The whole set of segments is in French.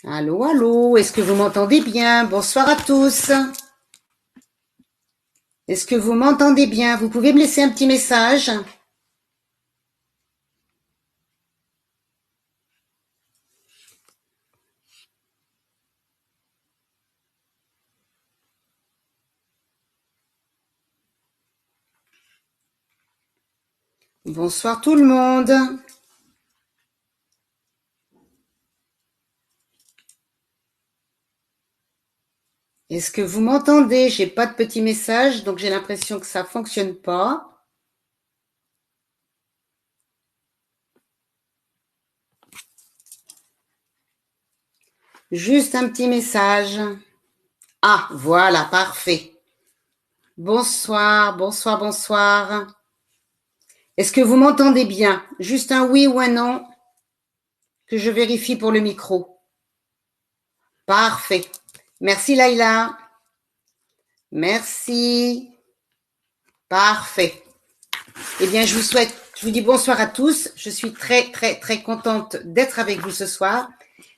Allô, allô, est-ce que vous m'entendez bien? Bonsoir à tous. Est-ce que vous m'entendez bien? Vous pouvez me laisser un petit message? Bonsoir tout le monde. Est-ce que vous m'entendez? J'ai pas de petit message, donc j'ai l'impression que ça fonctionne pas. Juste un petit message. Ah, voilà, parfait. Bonsoir, bonsoir, bonsoir. Est-ce que vous m'entendez bien? Juste un oui ou un non que je vérifie pour le micro. Parfait. Merci Laïla. Merci. Parfait. Eh bien, je vous dis bonsoir à tous. Je suis très, très, très contente d'être avec vous ce soir.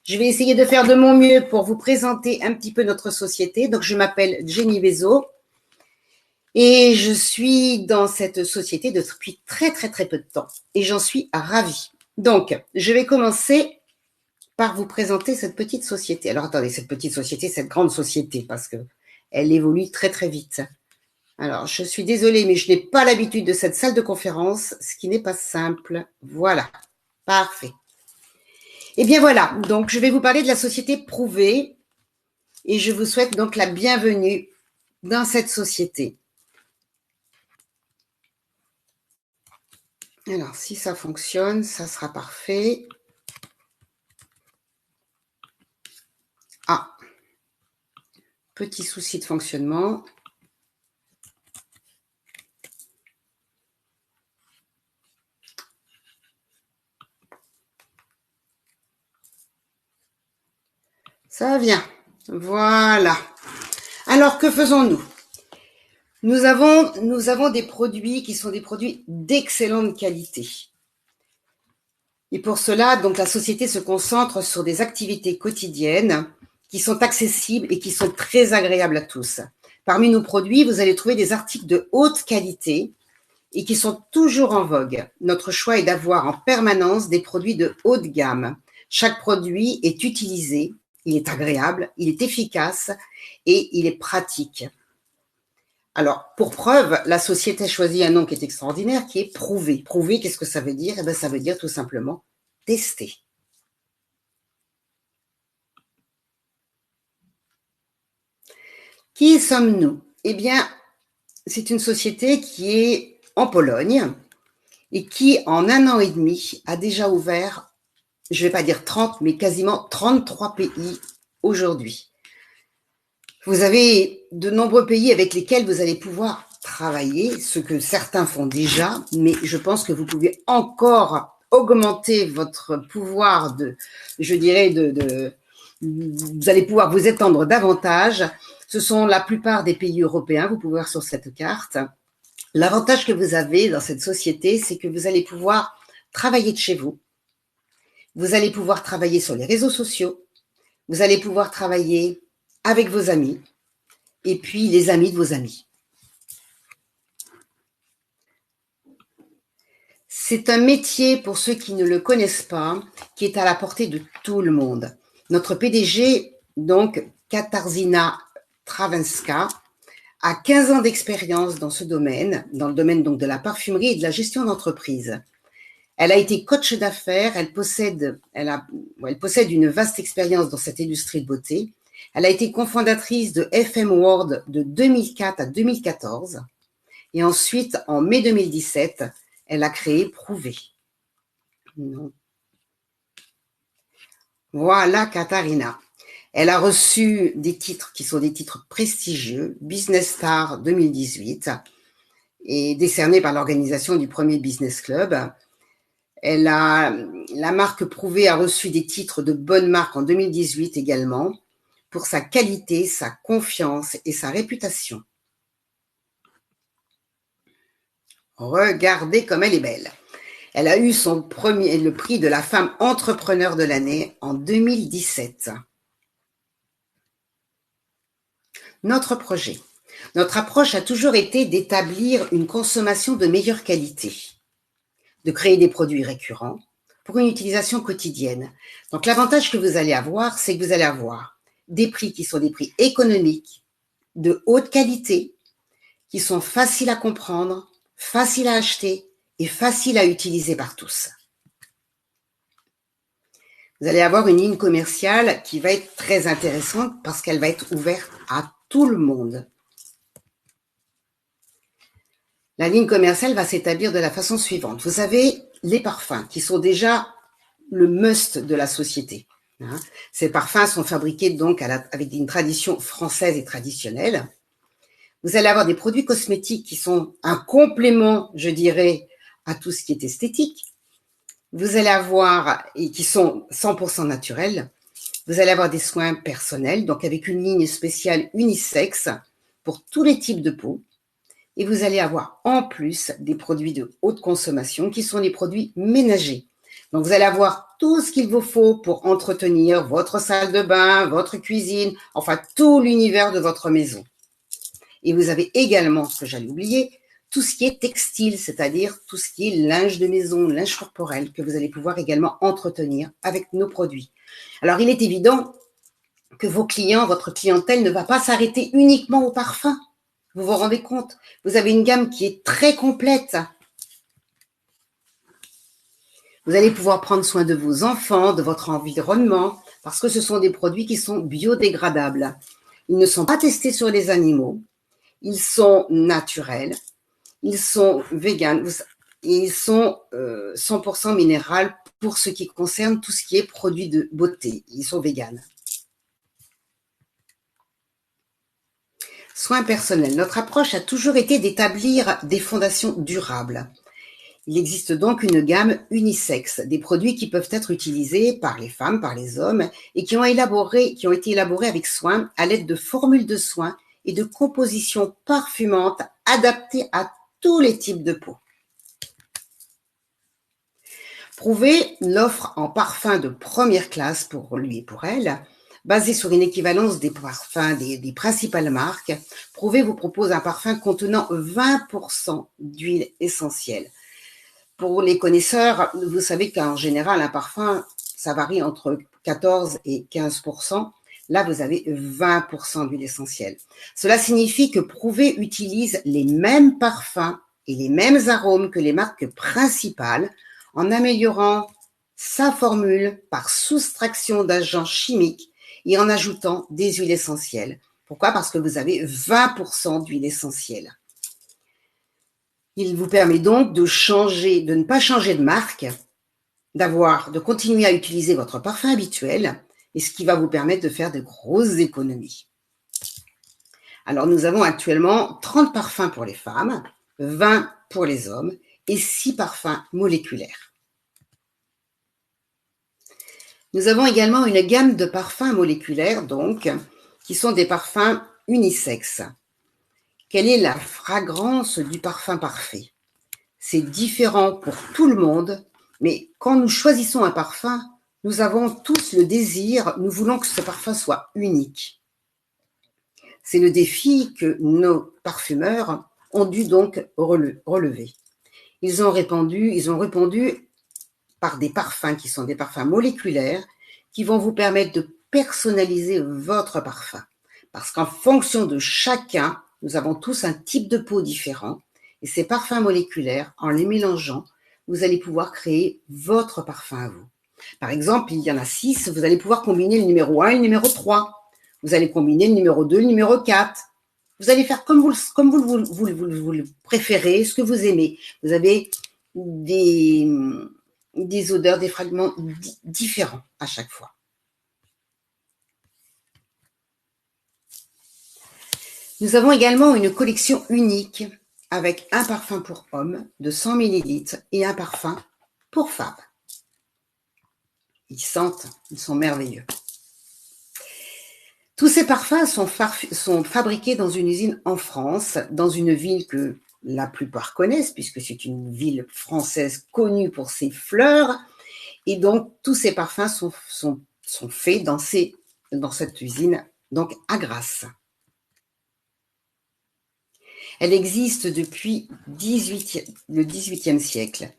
Je vais essayer de faire de mon mieux pour vous présenter un petit peu notre société. Donc, je m'appelle Jenny Bezo et je suis dans cette société depuis très, très, très peu de temps et j'en suis ravie. Donc, je vais commencer par vous présenter cette petite société. Alors, attendez, cette petite société, cette grande société, parce que elle évolue très, très vite. Alors, je suis désolée, mais je n'ai pas l'habitude de cette salle de conférence, ce qui n'est pas simple. Voilà. Parfait. Eh bien voilà, donc je vais vous parler de la société Prouvée et je vous souhaite donc la bienvenue dans cette société. Alors, si ça fonctionne, ça sera parfait. Ah, petit souci de fonctionnement. Ça vient. Voilà. Alors, que faisons-nous? Nous avons des produits qui sont des produits d'excellente qualité. Et pour cela, donc, la société se concentre sur des activités quotidiennes qui sont accessibles et qui sont très agréables à tous. Parmi nos produits, vous allez trouver des articles de haute qualité et qui sont toujours en vogue. Notre choix est d'avoir en permanence des produits de haute gamme. Chaque produit est utilisé, il est agréable, il est efficace et il est pratique. Alors, pour preuve, la société a choisi un nom qui est extraordinaire, qui est Prouvé. Prouvé, qu'est-ce que ça veut dire? Eh bien, ça veut dire tout simplement tester. Qui sommes-nous? Eh bien, c'est une société qui est en Pologne et qui, en un an et demi, a déjà ouvert, je ne vais pas dire 30, mais quasiment 33 pays aujourd'hui. Vous avez de nombreux pays avec lesquels vous allez pouvoir travailler, ce que certains font déjà, mais je pense que vous pouvez encore augmenter votre pouvoir je dirais, vous allez pouvoir vous étendre davantage. Ce sont la plupart des pays européens, vous pouvez voir sur cette carte. L'avantage que vous avez dans cette société, c'est que vous allez pouvoir travailler de chez vous. Vous allez pouvoir travailler sur les réseaux sociaux. Vous allez pouvoir travailler avec vos amis et puis les amis de vos amis. C'est un métier, pour ceux qui ne le connaissent pas, qui est à la portée de tout le monde. Notre PDG, donc, Katarzyna Trawenska, a 15 ans d'expérience dans ce domaine, dans le domaine donc de la parfumerie et de la gestion d'entreprise. Elle a été coach d'affaires, elle possède une vaste expérience dans cette industrie de beauté. Elle a été cofondatrice de FM World de 2004 à 2014. Et ensuite, en mai 2017, elle a créé Prouvé. Non. Voilà Katharina. Elle a reçu des titres qui sont des titres prestigieux, Business Star 2018, et décerné par l'organisation du premier Business Club. La marque Prouvé a reçu des titres de bonne marque en 2018 également, pour sa qualité, sa confiance et sa réputation. Regardez comme elle est belle. Elle a eu le prix de la femme entrepreneur de l'année en 2017. Notre projet. Notre approche a toujours été d'établir une consommation de meilleure qualité, de créer des produits récurrents pour une utilisation quotidienne. Donc l'avantage que vous allez avoir, c'est que vous allez avoir des prix qui sont des prix économiques, de haute qualité, qui sont faciles à comprendre, faciles à acheter et faciles à utiliser par tous. Vous allez avoir une ligne commerciale qui va être très intéressante parce qu'elle va être ouverte à tout le monde. La ligne commerciale va s'établir de la façon suivante. Vous avez les parfums qui sont déjà le must de la société. Ces parfums sont fabriqués donc avec une tradition française et traditionnelle. Vous allez avoir des produits cosmétiques qui sont un complément, je dirais, à tout ce qui est esthétique. Vous allez avoir, et qui sont 100% naturels, vous allez avoir des soins personnels, donc avec une ligne spéciale unisexe pour tous les types de peau. Et vous allez avoir en plus des produits de haute consommation qui sont des produits ménagers. Donc vous allez avoir tout ce qu'il vous faut pour entretenir votre salle de bain, votre cuisine, enfin tout l'univers de votre maison. Et vous avez également, ce que j'allais oublier, tout ce qui est textile, c'est-à-dire tout ce qui est linge de maison, linge corporel, que vous allez pouvoir également entretenir avec nos produits. Alors il est évident que vos clients, votre clientèle ne va pas s'arrêter uniquement au parfum. Vous vous rendez compte? Vous avez une gamme qui est très complète. Vous allez pouvoir prendre soin de vos enfants, de votre environnement, parce que ce sont des produits qui sont biodégradables. Ils ne sont pas testés sur les animaux. Ils sont naturels. Ils sont véganes. Ils sont 100% minéral pour ce qui concerne tout ce qui est produit de beauté. Ils sont véganes. Soins personnels. Notre approche a toujours été d'établir des fondations durables. Il existe donc une gamme unisexe, des produits qui peuvent être utilisés par les femmes, par les hommes, et qui ont été élaborés avec soin à l'aide de formules de soins et de compositions parfumantes adaptées à tous les types de peau. Prouver l'offre en parfum de première classe pour lui et pour elle, basée sur une équivalence des parfums des principales marques. Prouver vous propose un parfum contenant 20% d'huile essentielle. Pour les connaisseurs, vous savez qu'en général, un parfum, ça varie entre 14 et 15%. Là, vous avez 20% d'huile essentielle. Cela signifie que Prouvé utilise les mêmes parfums et les mêmes arômes que les marques principales en améliorant sa formule par soustraction d'agents chimiques et en ajoutant des huiles essentielles. Pourquoi? Parce que vous avez 20% d'huile essentielle. Il vous permet donc de ne pas changer de marque, de continuer à utiliser votre parfum habituel, et ce qui va vous permettre de faire de grosses économies. Alors, nous avons actuellement 30 parfums pour les femmes, 20 pour les hommes et 6 parfums moléculaires. Nous avons également une gamme de parfums moléculaires, donc, qui sont des parfums unisexes. Quelle est la fragrance du parfum parfait? C'est différent pour tout le monde, mais quand nous choisissons un parfum, nous avons tous le désir, nous voulons que ce parfum soit unique. C'est le défi que nos parfumeurs ont dû donc relever. Ils ont répondu par des parfums qui sont des parfums moléculaires qui vont vous permettre de personnaliser votre parfum. Parce qu'en fonction de chacun, nous avons tous un type de peau différent. Et ces parfums moléculaires, en les mélangeant, vous allez pouvoir créer votre parfum à vous. Par exemple, il y en a 6, vous allez pouvoir combiner le numéro 1 et le numéro 3. Vous allez combiner le numéro 2 et le numéro 4. Vous allez faire comme vous le préférez, ce que vous aimez. Vous avez des odeurs, des fragments différents à chaque fois. Nous avons également une collection unique avec un parfum pour homme de 100 ml et un parfum pour femme. Ils sont merveilleux. Tous ces parfums sont fabriqués dans une usine en France, dans une ville que la plupart connaissent, puisque c'est une ville française connue pour ses fleurs. Et donc, tous ces parfums sont faits dans cette usine, donc à Grasse. Elle existe depuis le XVIIIe siècle.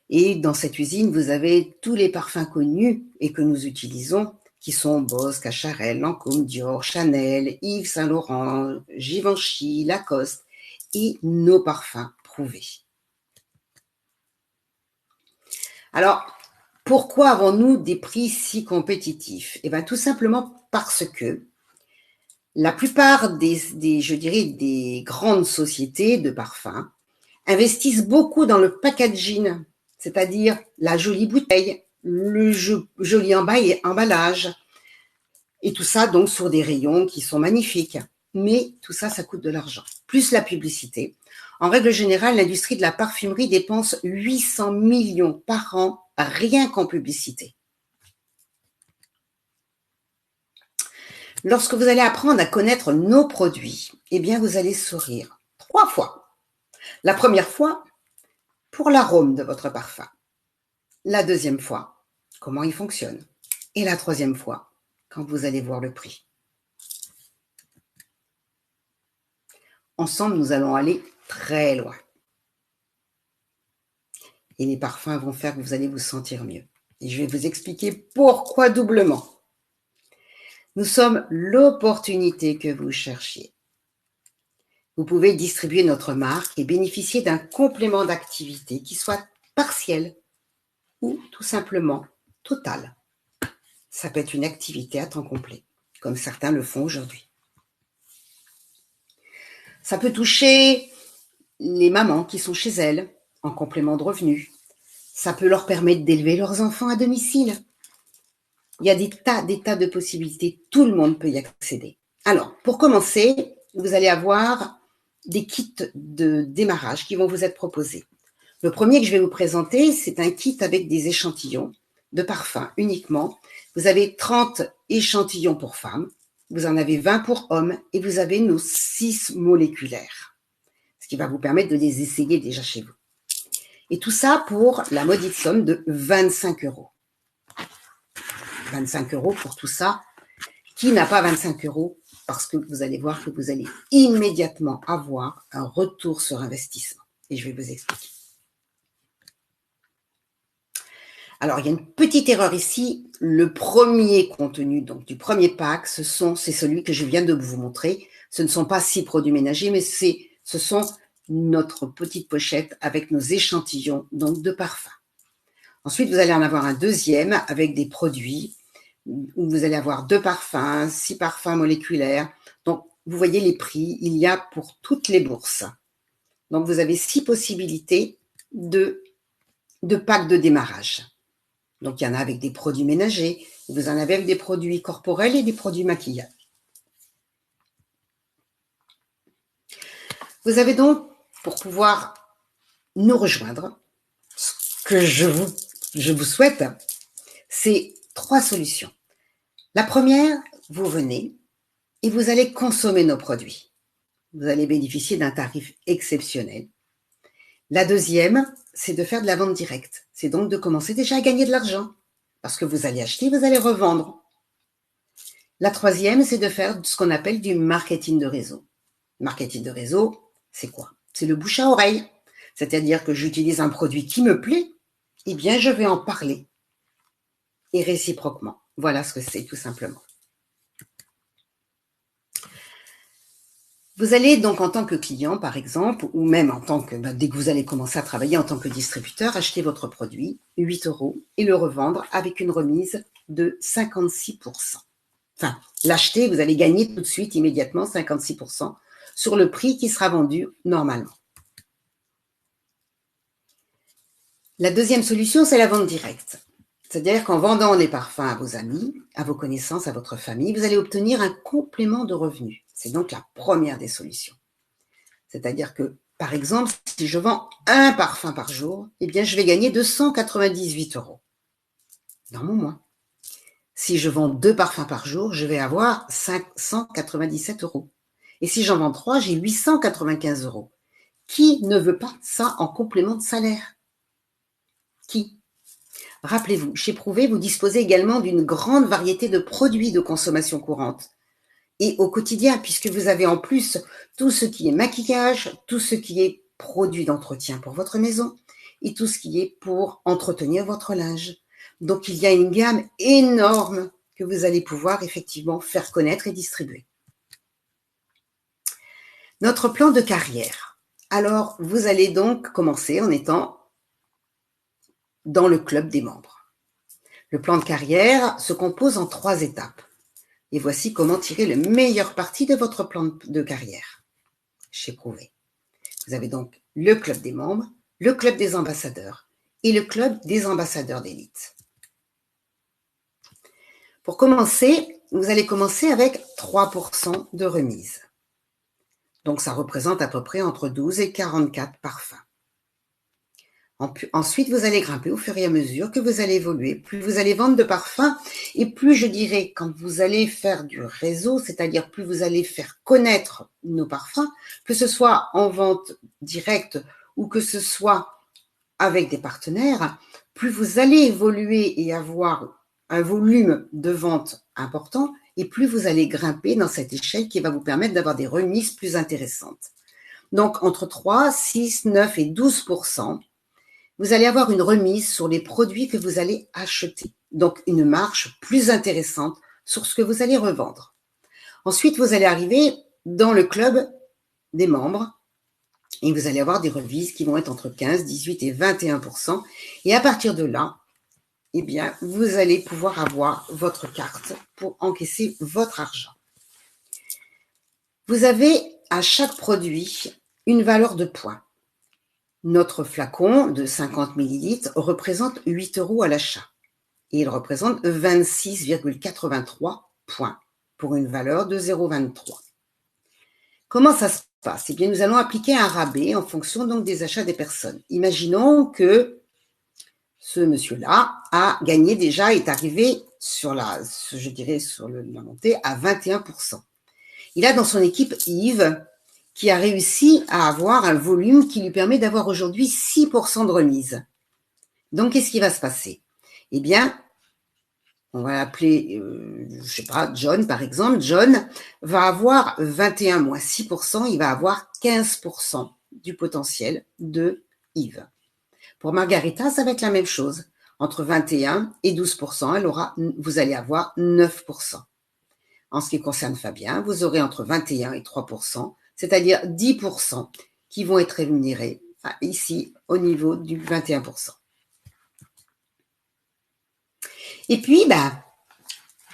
Et dans cette usine, vous avez tous les parfums connus et que nous utilisons, qui sont Boss, Cacharel, Lancôme, Dior, Chanel, Yves Saint Laurent, Givenchy, Lacoste et nos parfums prouvés. Alors, pourquoi avons-nous des prix si compétitifs? Eh bien, tout simplement parce que la plupart je dirais, des grandes sociétés de parfums investissent beaucoup dans le packaging, c'est-à-dire la jolie bouteille, le joli emballage, et tout ça donc sur des rayons qui sont magnifiques. Mais tout ça, ça coûte de l'argent. Plus la publicité. En règle générale, l'industrie de la parfumerie dépense 800 millions par an rien qu'en publicité. Lorsque vous allez apprendre à connaître nos produits, eh bien, vous allez sourire 3 fois. La première fois, pour l'arôme de votre parfum. La deuxième fois, comment il fonctionne. Et la troisième fois, quand vous allez voir le prix. Ensemble, nous allons aller très loin. Et les parfums vont faire que vous allez vous sentir mieux. Et je vais vous expliquer pourquoi doublement. Nous sommes l'opportunité que vous cherchiez. Vous pouvez distribuer notre marque et bénéficier d'un complément d'activité qui soit partiel ou tout simplement total. Ça peut être une activité à temps complet, comme certains le font aujourd'hui. Ça peut toucher les mamans qui sont chez elles en complément de revenus. Ça peut leur permettre d'élever leurs enfants à domicile. Il y a des tas de possibilités. Tout le monde peut y accéder. Alors, pour commencer, vous allez avoir des kits de démarrage qui vont vous être proposés. Le premier que je vais vous présenter, c'est un kit avec des échantillons de parfums uniquement. Vous avez 30 échantillons pour femmes, vous en avez 20 pour hommes et vous avez nos 6 moléculaires, ce qui va vous permettre de les essayer déjà chez vous. Et tout ça pour la modique somme de 25 €. 25 € pour tout ça. Qui n'a pas 25 €? Parce que vous allez voir que vous allez immédiatement avoir un retour sur investissement. Et je vais vous expliquer. Alors, il y a une petite erreur ici. Le premier contenu donc du premier pack, c'est celui que je viens de vous montrer. Ce ne sont pas 6 produits ménagers, mais ce sont notre petite pochette avec nos échantillons donc de parfum. Ensuite, vous allez en avoir un deuxième avec des produits où vous allez avoir 2 parfums, 6 parfums moléculaires. Donc, vous voyez les prix, il y a pour toutes les bourses. Donc, vous avez 6 possibilités de packs de démarrage. Donc, il y en a avec des produits ménagers, vous en avez avec des produits corporels et des produits maquillage. Vous avez donc, pour pouvoir nous rejoindre, ce que je vous souhaite, c'est 3 solutions. La première, vous venez et vous allez consommer nos produits. Vous allez bénéficier d'un tarif exceptionnel. La deuxième, c'est de faire de la vente directe. C'est donc de commencer déjà à gagner de l'argent. Parce que vous allez acheter, vous allez revendre. La troisième, c'est de faire ce qu'on appelle du marketing de réseau. Marketing de réseau, c'est quoi? C'est le bouche à oreille. C'est-à-dire que j'utilise un produit qui me plaît, eh bien, je vais en parler. Et réciproquement. Voilà ce que c'est, tout simplement. Vous allez donc en tant que client, par exemple, ou même en tant que, dès que vous allez commencer à travailler en tant que distributeur, acheter votre produit, 8 € et le revendre avec une remise de 56%. Enfin, l'acheter, vous allez gagner tout de suite, immédiatement, 56% sur le prix qui sera vendu normalement. La deuxième solution, c'est la vente directe. C'est-à-dire qu'en vendant les parfums à vos amis, à vos connaissances, à votre famille, vous allez obtenir un complément de revenus. C'est donc la première des solutions. C'est-à-dire que, par exemple, si je vends un parfum par jour, eh bien, je vais gagner 298 € dans mon mois. Si je vends 2 parfums par jour, je vais avoir 597 €. Et si j'en vends 3, j'ai 895 €. Qui ne veut pas ça en complément de salaire? Qui? Rappelez-vous, chez Prouvé, vous disposez également d'une grande variété de produits de consommation courante et au quotidien, puisque vous avez en plus tout ce qui est maquillage, tout ce qui est produit d'entretien pour votre maison et tout ce qui est pour entretenir votre linge. Donc, il y a une gamme énorme que vous allez pouvoir effectivement faire connaître et distribuer. Notre plan de carrière. Alors, vous allez donc commencer en étant dans le club des membres. Le plan de carrière se compose en 3 étapes. Et voici comment tirer le meilleur parti de votre plan de carrière chez Prouvé. Vous avez donc le club des membres, le club des ambassadeurs et le club des ambassadeurs d'élite. Pour commencer, vous allez commencer avec 3% de remise. Donc, ça représente à peu près entre 12 et 44 parfums. Ensuite, vous allez grimper au fur et à mesure que vous allez évoluer. Plus vous allez vendre de parfums et plus, je dirais, quand vous allez faire du réseau, c'est-à-dire plus vous allez faire connaître nos parfums, que ce soit en vente directe ou que ce soit avec des partenaires, plus vous allez évoluer et avoir un volume de vente important et plus vous allez grimper dans cette échelle qui va vous permettre d'avoir des remises plus intéressantes. Donc, entre 3, 6, 9 et 12%, vous allez avoir une remise sur les produits que vous allez acheter. Donc, une marge plus intéressante sur ce que vous allez revendre. Ensuite, vous allez arriver dans le club des membres et vous allez avoir des remises qui vont être entre 15, 18 et 21%. Et à partir de là, eh bien, vous allez pouvoir avoir votre carte pour encaisser votre argent. Vous avez à chaque produit une valeur de points. Notre flacon de 50 ml représente 8 € à l'achat et il représente 26,83 points pour une valeur de 0,23. Comment ça se passe? Eh bien, nous allons appliquer un rabais en fonction donc des achats des personnes. Imaginons que ce monsieur-là a gagné déjà, est arrivé sur la montée à 21%. Il a dans son équipe Yves qui a réussi à avoir un volume qui lui permet d'avoir aujourd'hui 6% de remise. Donc, qu'est-ce qui va se passer? Eh bien, on va l'appeler, John par exemple. John va avoir 21 moins 6%, il va avoir 15% du potentiel de Yves. Pour Margarita, ça va être la même chose. Entre 21 et 12%, vous allez avoir 9%. En ce qui concerne Fabien, vous aurez entre 21 et 3%, c'est-à-dire 10% qui vont être rémunérés ici au niveau du 21%. Et puis,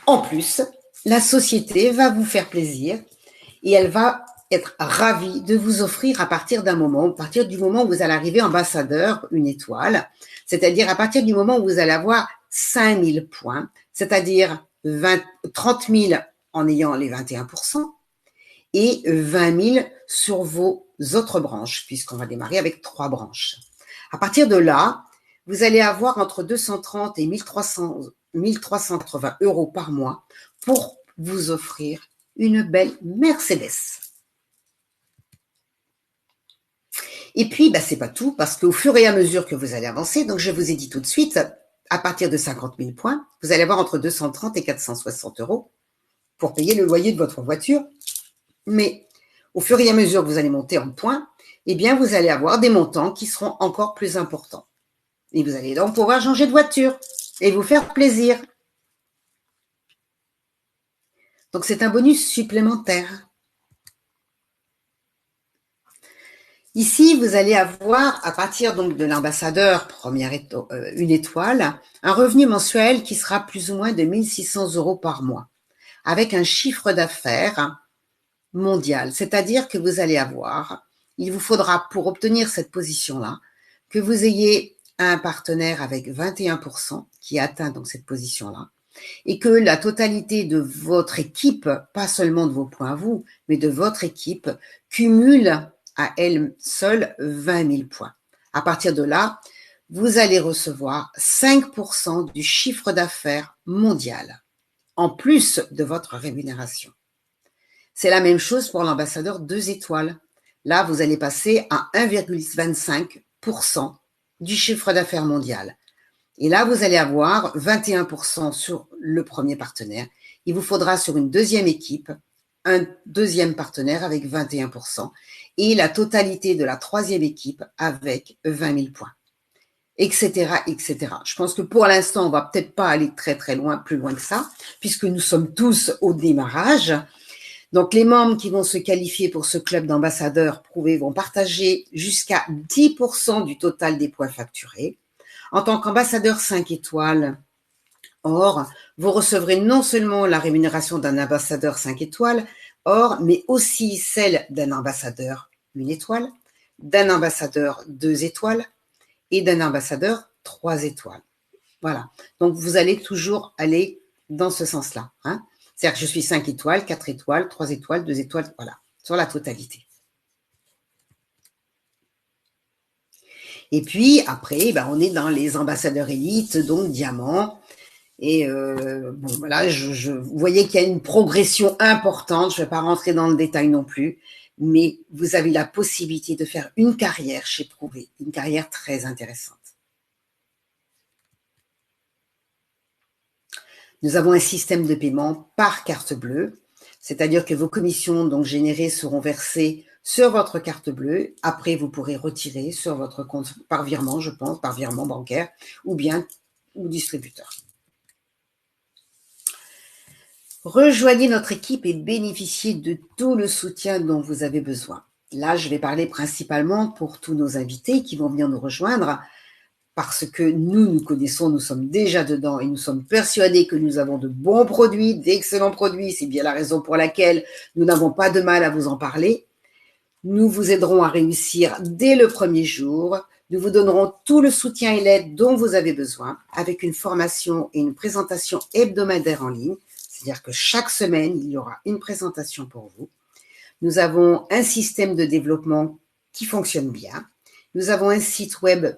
en plus, la société va vous faire plaisir et elle va être ravie de vous offrir à partir du moment où vous allez arriver ambassadeur, une étoile, c'est-à-dire à partir du moment où vous allez avoir 5000 points, c'est-à-dire 30 000 en ayant les 21% et 20 000 sur vos autres branches, puisqu'on va démarrer avec 3 branches. À partir de là, vous allez avoir entre 230 et 1380 € par mois pour vous offrir une belle Mercedes. Et puis, c'est pas tout, parce qu'au fur et à mesure que vous allez avancer, donc je vous ai dit tout de suite, à partir de 50 000 points, vous allez avoir entre 230 et 460 € pour payer le loyer de votre voiture. Mais au fur et à mesure que vous allez monter en points, eh bien, vous allez avoir des montants qui seront encore plus importants. Et vous allez donc pouvoir changer de voiture et vous faire plaisir. Donc, c'est un bonus supplémentaire. Ici, vous allez avoir, à partir donc de l'ambassadeur, une étoile, un revenu mensuel qui sera plus ou moins de 1 600 € par mois, avec un chiffre d'affaires mondial. C'est-à-dire que vous allez avoir, il vous faudra pour obtenir cette position-là, que vous ayez un partenaire avec 21% qui atteint donc cette position-là, et que la totalité de votre équipe, pas seulement de vos points à vous, mais de votre équipe, cumule à elle seule 20 000 points. À partir de là, vous allez recevoir 5% du chiffre d'affaires mondial, en plus de votre rémunération. C'est la même chose pour l'ambassadeur 2 étoiles. Là, vous allez passer à 1,25% du chiffre d'affaires mondial. Et là, vous allez avoir 21% sur le premier partenaire. Il vous faudra sur une deuxième équipe un deuxième partenaire avec 21% et la totalité de la troisième équipe avec 20 000 points, etc., etc. Je pense que pour l'instant, on va peut-être pas aller très très loin, plus loin que ça, puisque nous sommes tous au démarrage. Donc, les membres qui vont se qualifier pour ce club d'ambassadeurs prouvés vont partager jusqu'à 10% du total des points facturés. En tant qu'ambassadeur 5 étoiles, or, vous recevrez non seulement la rémunération d'un ambassadeur 5 étoiles, or, mais aussi celle d'un ambassadeur 1 étoile, d'un ambassadeur 2 étoiles et d'un ambassadeur 3 étoiles. Voilà. Donc, vous allez toujours aller dans ce sens-là. Hein. C'est-à-dire que je suis 5 étoiles, 4 étoiles, 3 étoiles, 2 étoiles, voilà, sur la totalité. Et puis, après, on est dans les ambassadeurs élites, donc diamant. Et bon, voilà, vous voyez qu'il y a une progression importante. Je ne vais pas rentrer dans le détail non plus, mais vous avez la possibilité de faire une carrière chez Prouvé, une carrière très intéressante. Nous avons un système de paiement par carte bleue, c'est-à-dire que vos commissions donc générées seront versées sur votre carte bleue. Après, vous pourrez retirer sur votre compte par virement, je pense, par virement bancaire ou distributeur. Rejoignez notre équipe et bénéficiez de tout le soutien dont vous avez besoin. Là, je vais parler principalement pour tous nos invités qui vont venir nous rejoindre parce que nous connaissons, nous sommes déjà dedans et nous sommes persuadés que nous avons de bons produits, d'excellents produits. C'est bien la raison pour laquelle nous n'avons pas de mal à vous en parler. Nous vous aiderons à réussir dès le premier jour. Nous vous donnerons tout le soutien et l'aide dont vous avez besoin avec une formation et une présentation hebdomadaire en ligne. C'est-à-dire que chaque semaine, il y aura une présentation pour vous. Nous avons un système de développement qui fonctionne bien. Nous avons un site web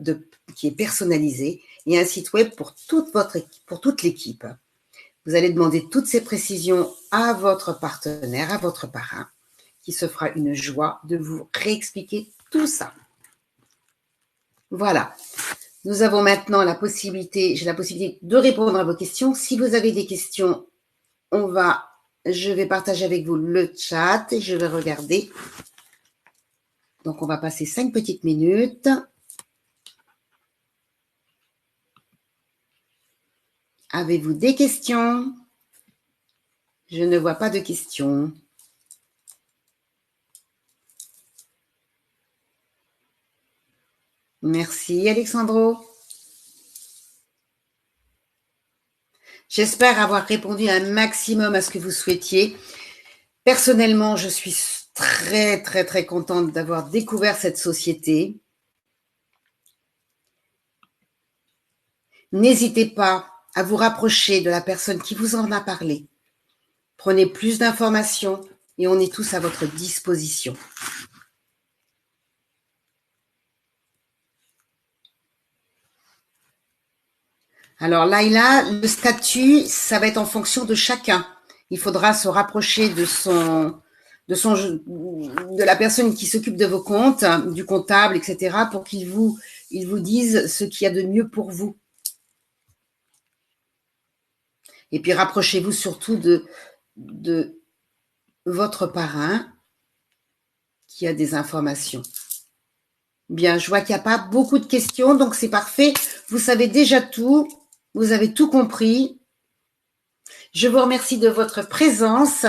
qui est personnalisé et un site web pour toute l'équipe. Vous allez demander toutes ces précisions à votre partenaire, à votre parrain, qui se fera une joie de vous réexpliquer tout ça. Voilà. Nous avons maintenant j'ai la possibilité de répondre à vos questions. Si vous avez des questions, je vais partager avec vous le chat et je vais regarder. Donc, on va passer 5 petites minutes. Avez-vous des questions? Je ne vois pas de questions. Merci, Alexandro. J'espère avoir répondu un maximum à ce que vous souhaitiez. Personnellement, je suis très, très, très contente d'avoir découvert cette société. N'hésitez pas à vous rapprocher de la personne qui vous en a parlé. Prenez plus d'informations et on est tous à votre disposition. Alors Laïla, le statut, ça va être en fonction de chacun. Il faudra se rapprocher de la personne qui s'occupe de vos comptes, du comptable, etc., pour qu'il vous dise ce qu'il y a de mieux pour vous. Et puis rapprochez-vous surtout de votre parrain qui a des informations. Bien, je vois qu'il n'y a pas beaucoup de questions, donc c'est parfait. Vous savez déjà tout, vous avez tout compris. Je vous remercie de votre présence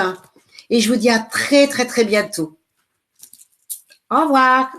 et je vous dis à très, très, très bientôt. Au revoir.